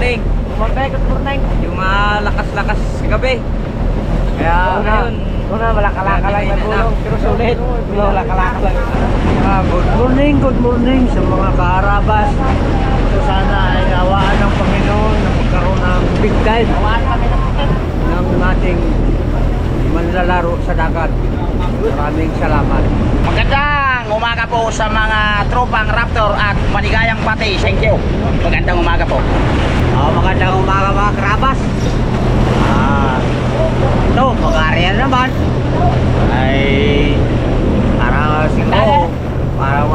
morning. Good morning. Yung malakas-lakas kagabi. Kaya ngayon, Una, malaka-laka lang nagulong. Pero sulit. Malaka-laka lang. Good morning sa mga kaarabas. So sana ay awaan ng Panginoon na magkaroon ng big time ng ating manlalaro sa dagat. Maraming salamat. Magandang umaga po sa mga tropang Raptor at maligayang pati. Thank you. Magandang umaga po. Magandang umaga mga karabas. Ito, mag-area naman. Ay, para siguro, para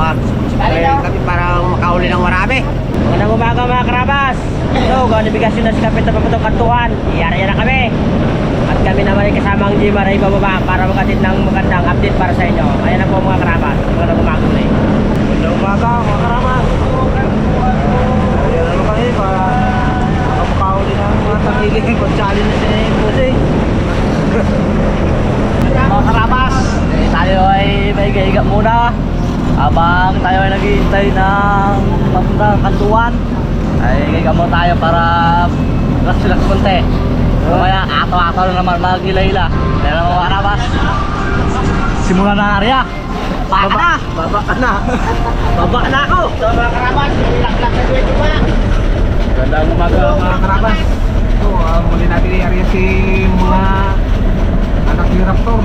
kami para makauli ng marami. Magandang umaga mga karabas. So, nabigasyon na si Kapit na papatong kantuan. Iyari na kami. At kami naman ay kasamang Jimar ay bababa para makatid ng magandang update para sa inyo. Ayan na po mga karabas. Magandang umaga ulit. Magandang umaga mga karabas. Ayan ano kami para makauli ng mga tangili. Kutsali na si Pusi. Mga karabas, tayo ay may higa muna habang tayo ay naghihintay ng papuntang kantuan. Ay higa muna tayo para relax konti. Kaya ato-ato na naman maghila-hila. Kaya naman mga karabas, simulan na ang area. Baba ka na. Baba na ako. So mga karabas, relax-relax na duwito pa. Magandang umaga mga karabas. Ito, muli natin i-area si mga anak ni Raptor.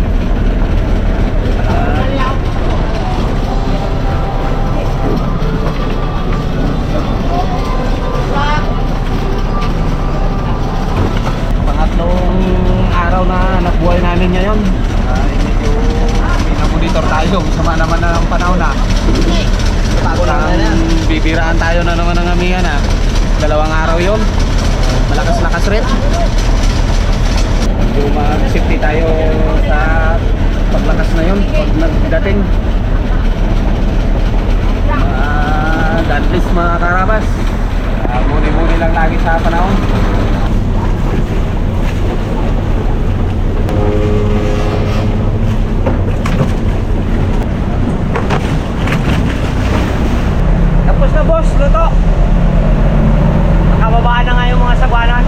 Pangatlong araw na nabuhay namin ngayon. Medyo minamonitor tayo. Sama naman na ng panahon na. Bibiraan tayo na naman ng amihan na. 2 araw yun. Malakas-lakas rin. Medyo mag-safety tayo sa paglakas na yun. Pag nagdating. God bless mga karabas. Muni-muni lang lagi sa panahon. Tapos na boss, luto. Nakababaan na nga yung mga sagwanan.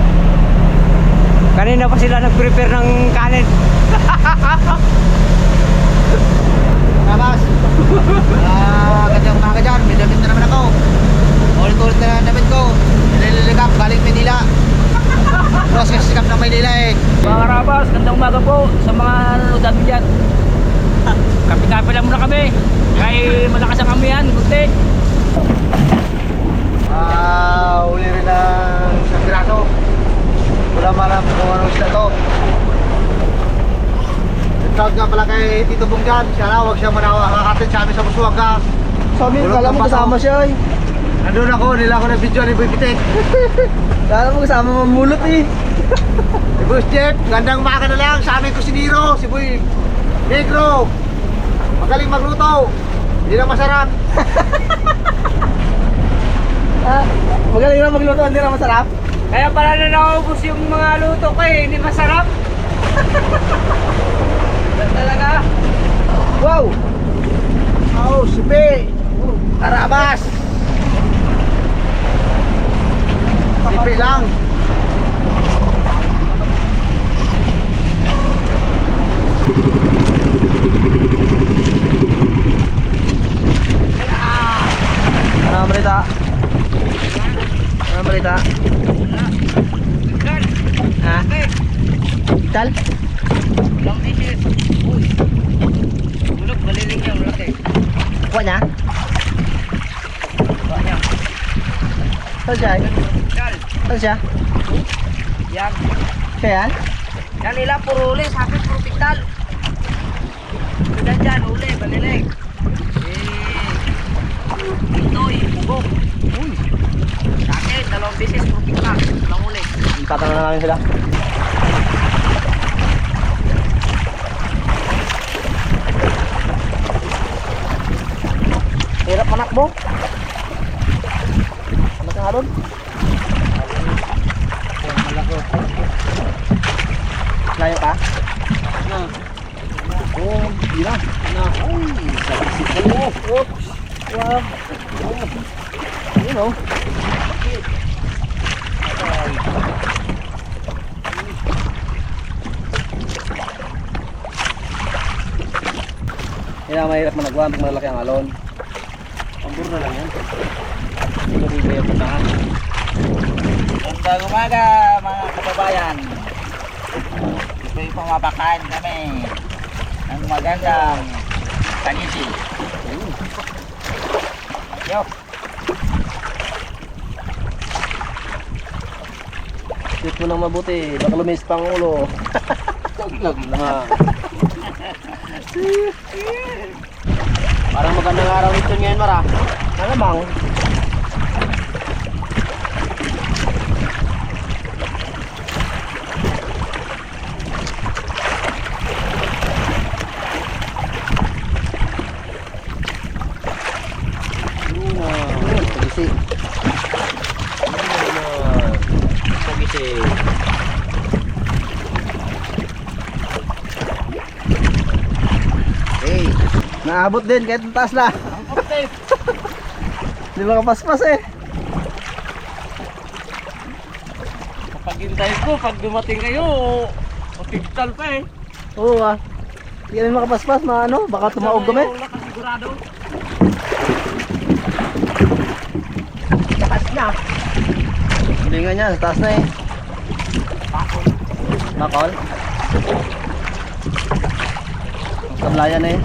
Kanina pa sila nag-prepare ng kanin. Karabas, gandang umaga dyan. May damit na naman ako. Ulit-ulit na damit ko. Nililigap, galing Manila. Cross kasi sikap ng Manila eh. mga karabas, gandang umaga po sa mga nanonood namin dyan. Kapi-kapi lang muna kami. Kaya malakas ang amihan, kunti. Uli rin ng isang piraso. Wala malam kung ano isda to. Tawag nga pala kay Tito Bonggan. Siya na, huwag siya makakatid sa amin sa Busuaga. Sa amin, Bulot kala ng mo bato. kasama siya eh. Nandun ako, nila ako ng video ni Boy Pitek. Kala mo kasama mamulot eh. Si Boy Jeff, gandang umaga na lang. Sa amin ko si Niro, si Boy Negro. Magaling magluto. Hindi na masarap. Magaling na magluto, hindi na masarap. Kaya pala na naubos yung mga luto ko eh, hindi masarap. Talaga. Wow! Oh, sipi. Karabas! Sipi lang. Ano ang balita? Ano ang balita? Ha? Tal? Long dishes. Uy. Bulog, baliling niya, ulaki. Kuha niya? Kuha niya. Saan siya? Dal. Saan siya? Yan. Siya yan? Yan nila, puro uli. Sa akin, puro piktal. Ito dyan, uli, baliling. Itoy, bugok. Uy. Sa akin, 2 beses, puro piktal. Walang uli. Tatanong na namin sila. Hirap manakbo. Ano ka nga doon? Layo ka? Oh, hindi na. Ay, sa mo. Oops. Wow. Yun o. Kaya mahirap managwan pag malaki ang alon. Pambur na lang yan. Hindi ko kaya patahan. Gandang umaga mga kababayan. Ito yung pumapakain kami ng magandang tanisi. Yo. Shoot mo nang mabuti, baka lumis pang ulo. Lag na. Parang magandang araw nito ngayon, Mara. Malamang. Pagisi. Pagisi. Hey, naabot din kahit ang taas na. Di ba kapaspas eh? Paghintay ko, pag dumating kayo, hospital pa eh. Oo ah. Hindi kami makapaspas, ano, baka tumaog kami. Nakasigurado. Taas na. Hindi nga niya, sa taas na eh. Makol. Tablayan eh.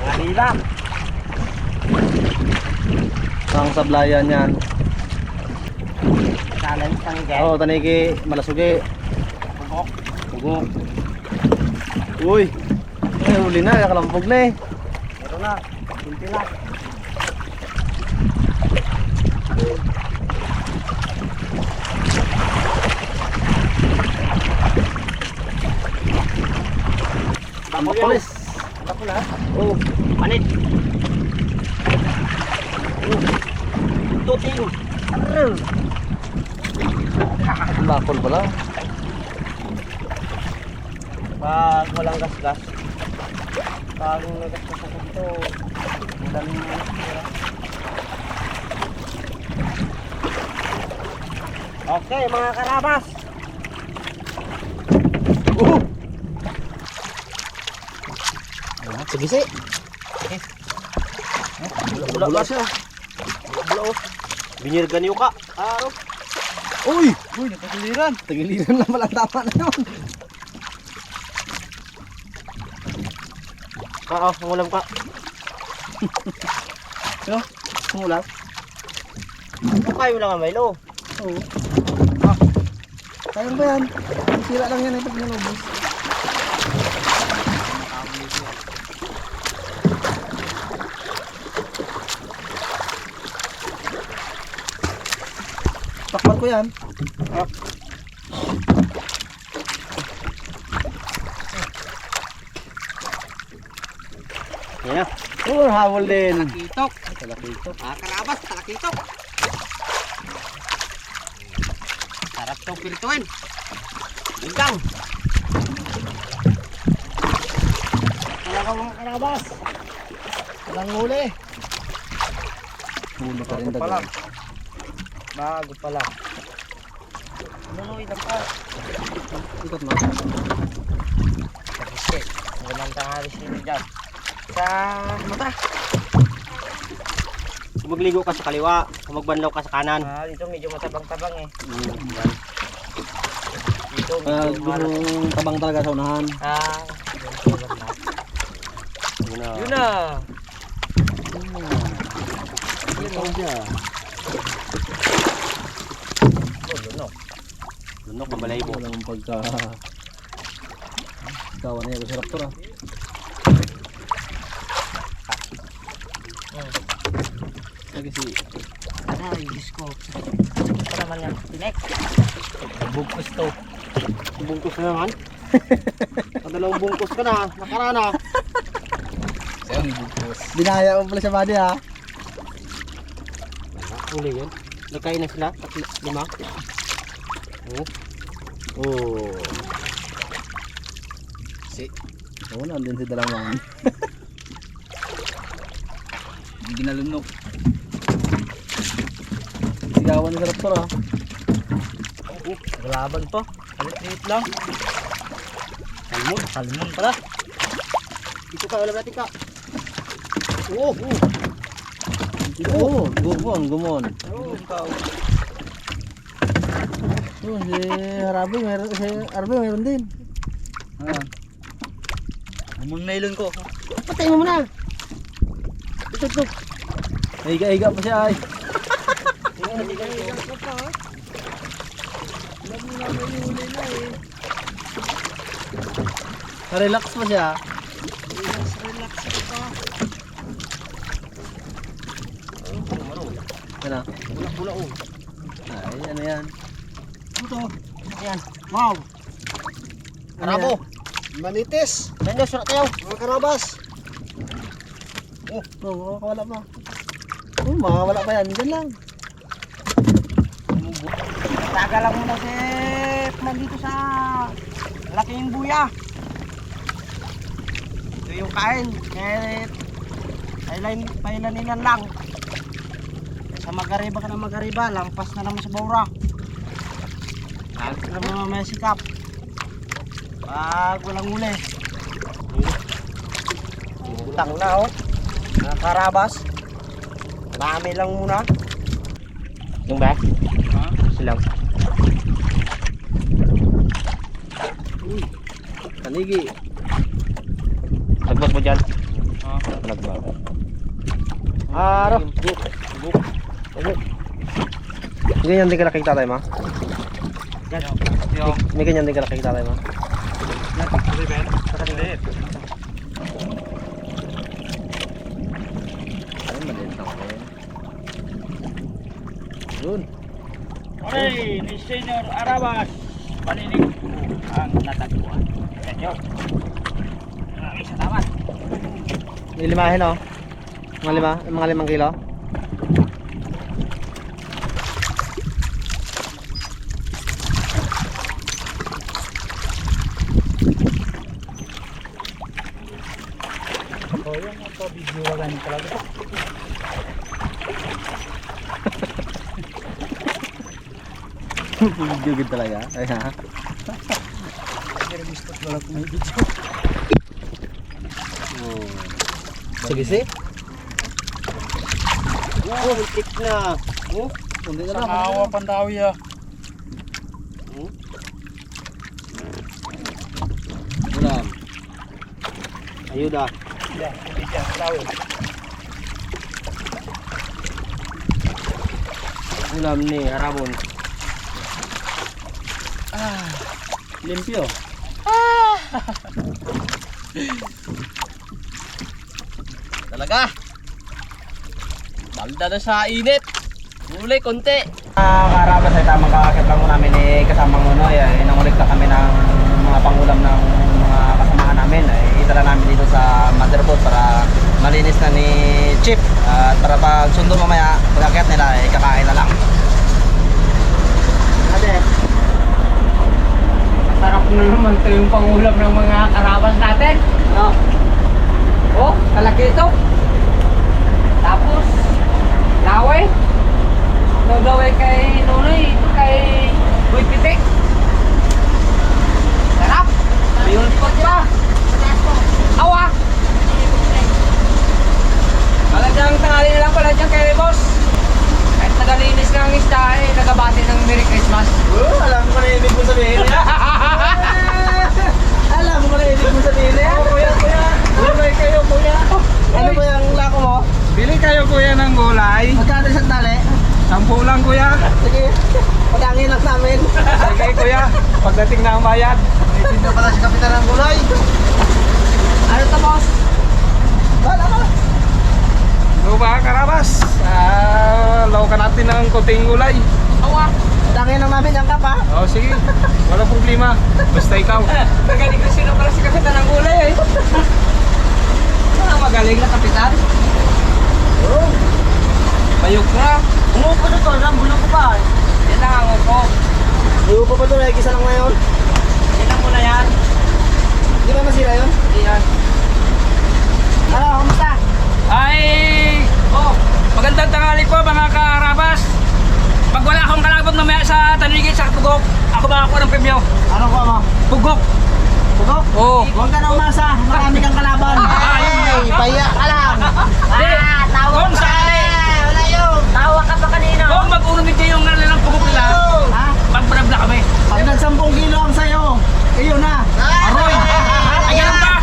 Manila. Ang sablayan yan. Kanan sang Oo, taniki, malasugi. Bugok. Bugok. Uy. Ay, huli na, nakalampog na eh. Ito na. Kunti lang. Tambak pulis. Ako na. Oo. Panit. Tuting. Bakol pala. Pag walang gas-gas. Pag nagasgas ako dito, madaming manasira. Okay mga karabas. Pagisi. Bula siya. Bula oh. Binirgan yung ka. Uy! Uy, nakagiliran. Tagiliran na pala, tama na yun. Ngulam ka. Yo, sumulat. Kayo lang ang Milo. Oo. Kayang ba yan? Sira lang yan pag nalubos. Takpan ko yan. Yan na. Oo, habol din. Kitok. Talakitok. Karabas, talakitok. Sarap tong pirituin. Bigang. Wala ka mga karabas. Walang huli. Huli ka rin Bago pa lang. dagat. Bago pa lang. Nunoy na pa. Ikot mo. Kasi, walang tangalis nyo dyan. Sa mata. Kung magligo ka sa kaliwa, kung magbanlaw ka sa kanan. Dito medyo matabang-tabang eh. Yan. Dito Pag medyo yung tabang talaga sa unahan. Yun na. Yun na. Ikaw siya. Lunok. Lunok, mabalay mo. Walang pagka... Kawan niya ko sa raptor ah. Lagi si... Ay, Diyos ko. Ito naman yung tinek. Bungkus to. Bungkus na naman. Kadalawang bungkus ka na. Nakarana. Dinaya mo pala sa body ha. Uli yun. Nagkain na sila. 5. Oh. Oh. Oo, nandun si Dalamang. Hindi ginalunok. Sigawan ni Sarap to, Laban pa. Alit lang. Salmon pala. Ito ka, ulam natin ka. Oo. Oo, gumon. Si Harabi, meron din. Umang nailon ko. Patay mo muna. Ito. Higa-higa pa siya ay. Relax pa siya. Ano? Bula oh. Ay, ano yan? Ito. Ayan. Wow. Karabo. Manitis. Ganyan, surat tayo. Mga karabas. Oh, makakawala pa. Oh, makakawala pa yan. Diyan lang. Taga lang muna si man dito sa laking buya. Ito yung kain. Kaya pailanilan lang. Sa Magariba ka na Magariba, lampas na naman sa Baura. Lagi na naman may sikap. Pag walang huli. Utang na oh. Mga karabas. Marami lang muna. Yung ba? Ha? Silang. Tanigi. Nagbag mo dyan? Ha? Nagbag. Araw. May ganyan din ka nakikita tayo, ma? Yung. May ganyan din ka nakikita tayo, ma? Ay, maliit lang ako. Yun. Okay, ni Senyor Arabas. Paninig ko ang natagpuan. Senyor. Isa taman. Nilimahin, oh. Mga 5 kilo. Oh, yung video wagan talaga. Jugid talaga. Ay ha. Oh. Sige, si. Oh, muntik na. Oh, Hindi na Sa lang. awa pandawi ah. Ulam. ayuda. Hindi siya, pandawi. Ulam ni Harabon. Limpyo. Talaga. Balda na sa init. Huli konti. Karabas ay tamang kakakit lang mo namin kasamang Nonoy. Nangulik na kami ng mga pangulam ng mga kasamahan namin. Itala namin dito sa motherboard para malinis na ni Chip. At para pag sundo mamaya, pagkakit nila kakain na lang. Ate, Sarap na naman ito yung pangulam ng mga karabas natin. no? Oh, talaki ito. Tapos, laway. Ito gawin kay Nunoy, ito kay Boy Pitik. Sarap. Ayun pa. Awa. Talagang tangali na lang pala dyan kay boss. Kahit nagalinis ng isda nagabati ng Merry Christmas. Alam ko na ibig mo sabihin. Alam ko na ibig mo sabihin. Kuya. Gulay kayo, kuya. Ano ba yung lako mo? Bili kayo kuya ng gulay. Magkano isang tali? 10 lang kuya. Sige, pagkangin lang namin. Sige kuya, pagdating na ang bayad. May tinda pala si Kapitan ng gulay. Ano to boss? Bala ka. Ano ba karabas? Lawakan natin ng kunting gulay. Awa. Pagkangin lang namin yung kapa. Oh sige, walang problema. Basta ikaw. Magaling ko sino pala si Kapitan ng Gulay eh. Magaling na Kapitan. Oo. Bayok na. Umupo na to, bulong ko pa. Yan na ang upo. Umupo pa to, may isa lang ngayon. Yan lang muna yan. Di ba masira yun? Yan. Ano, kamusta? Ay! tanigin sa pugok, ako makakuha ng premyo. Ano ko mo? Pugok. Pugok? Oo. Huwag ka na umasa, marami kang kalaban. Ay, paya ka lang. Kung sakali, Wala yun. Tawa ka pa kanina. kung mag-unumit kayo ng ng pugok nila, Ha? magparab na kami. Pag nag-10 kilo ang sayo, iyo na. Aroy! Ay, ganun pa!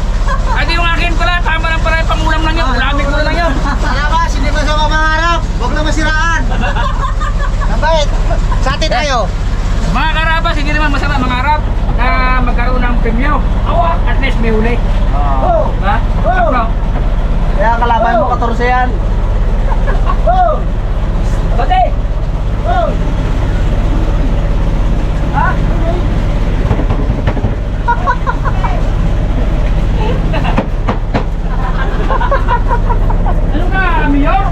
Ay, di yung akin pala, tama lang pala, pangulam lang yun, ulamig ko lang yun. Salamat, hindi ba sa mamangarap? Huwag na masiraan. Nabait. Sa atin tayo. Mga karabas, hindi naman masama mangarap na magkaroon ng premyo. At least may huli. Ha? Ano? Kaya kalaban mo 14 yan. Bate! Ha? Ano ka, Mayor?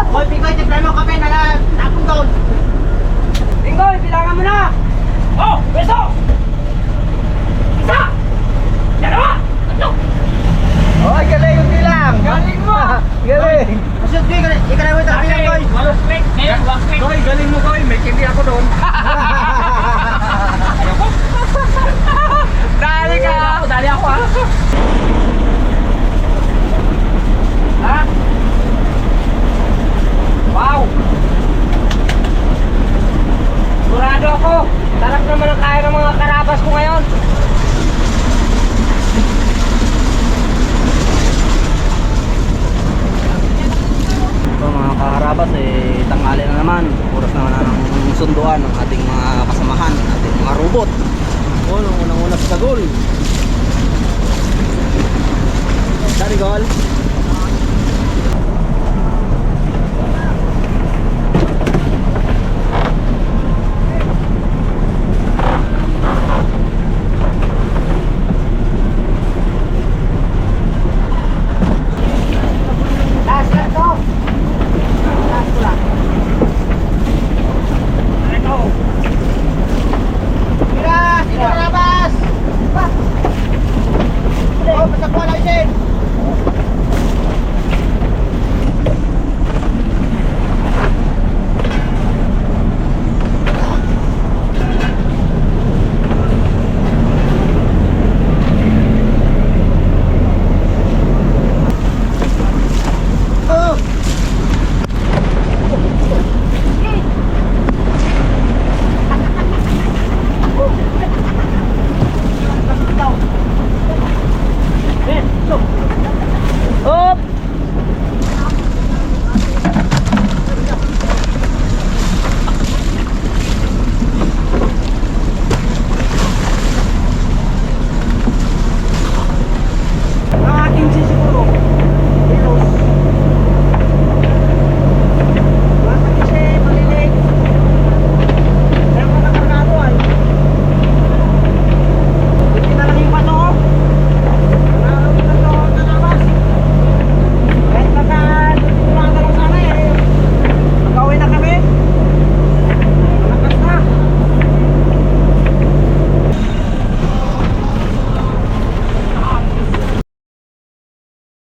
Hoy, Picoy, tiplan mo kape na tapong doon. Ingoy, bilangan mo na! Oh, beso! Isa! Dalawa! Tatlo! Hoy, galing yung bilang. Galing mo! Galing. Masyad, ikaw mo tabi lang, Koy. Walang click, ngayon, walang click. Koy, galing mo, Koy. May kindi ako doon. Ayoko. Dali ka! Dali ako, ha? Ha? Wow! Sigurado ako. Sarap naman ang kaya ng mga karabas ko ngayon. So mga kaharabas, tanghali na naman. Oras naman na ng sunduan ng ating mga kasamahan, ating mga robot. Oh, unang-una sa Tagol.